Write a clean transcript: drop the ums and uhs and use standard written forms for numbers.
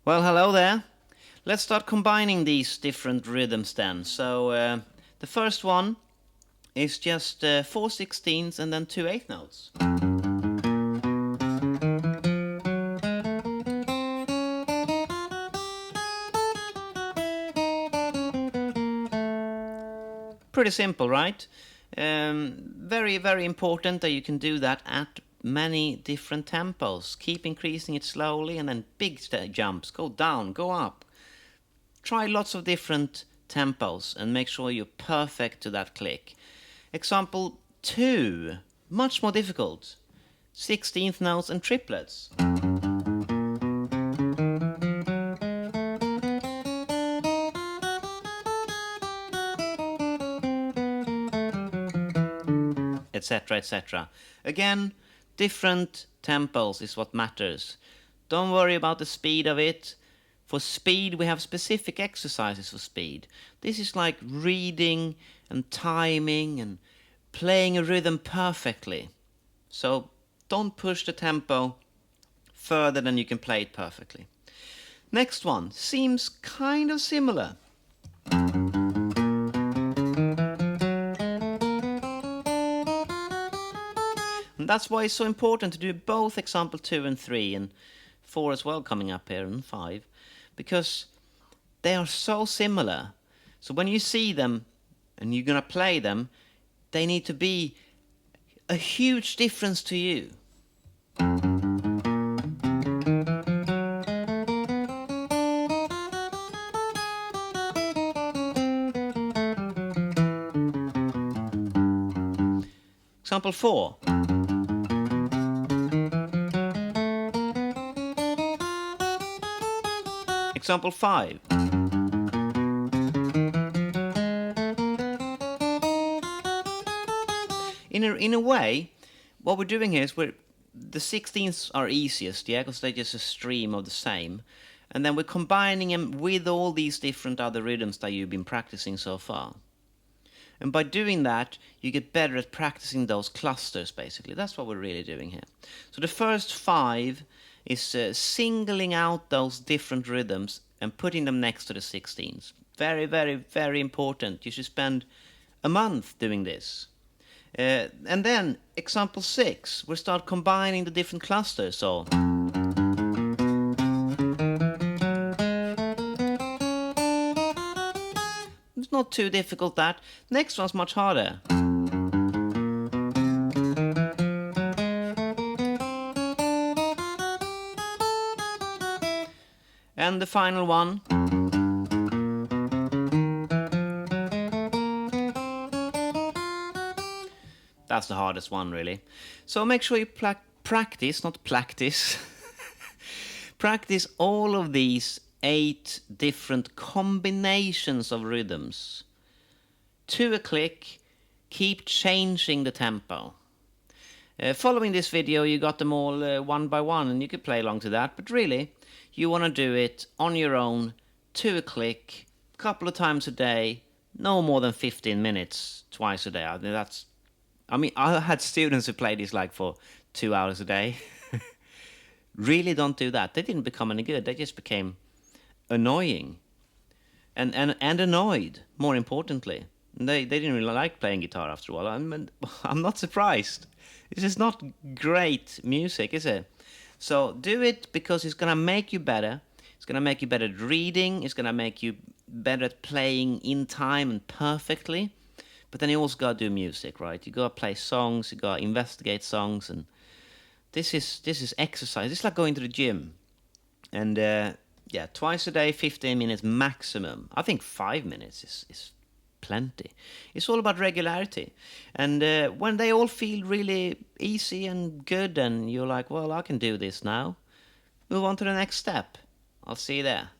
Well, hello there. Let's start combining these different rhythms then. So the first one is just 4/16 and then 2/8 notes. Pretty simple, right? Very, very important that you can do that at many different tempos. Keep increasing it slowly and then big jumps. Go down, go up. Try lots of different tempos and make sure you're perfect to that click. Example 2, much more difficult. 16th notes and triplets. Etc, etc. Again, different tempos is what matters. Don't worry about the speed of it. For speed, we have specific exercises for speed. This is like reading and timing and playing a rhythm perfectly. So don't push the tempo further than you can play it perfectly. Next one seems kind of similar. And that's why it's so important to do both example 2 and 3 and 4 as well coming up here and 5, because they are so similar. So when you see them and you're going to play them, they need to be a huge difference to you. Example 4. Example 5. In a way, what we're doing here is the 16ths are easiest, yeah, because they're just a stream of the same. And then we're combining them with all these different other rhythms that you've been practicing so far. And by doing that, you get better at practicing those clusters, basically. That's what we're really doing here. So the first 5 is singling out those different rhythms and putting them next to the 16s. Very, very, very important. You should spend a month doing this. And then, example 6, we'll start combining the different clusters. So it's not too difficult, that. Next one's much harder. And the final one. That's the hardest one, really. So make sure you practice, not practice. Practice all of these 8 different combinations of rhythms. To a click, keep changing the tempo. Following this video, you got them all one by one, and you could play along to that. But really, you want to do it on your own, to a click, a couple of times a day, no more than 15 minutes, twice a day. I had students who played this like for 2 hours a day. Really don't do that. They didn't become any good. They just became annoying and annoyed, more importantly. They didn't really like playing guitar after a while. I'm not surprised. This is not great music, is it? So do it because it's going to make you better. It's going to make you better at reading. It's going to make you better at playing in time and perfectly. But then you also got to do music, right? You got to play songs. You got to investigate songs. And this is exercise. It's like going to the gym. And yeah, twice a day, 15 minutes maximum. I think 5 minutes is plenty. It's all about regularity. And when they all feel really easy and good and you're like, well, I can do this now, move on to the next step. I'll see you there.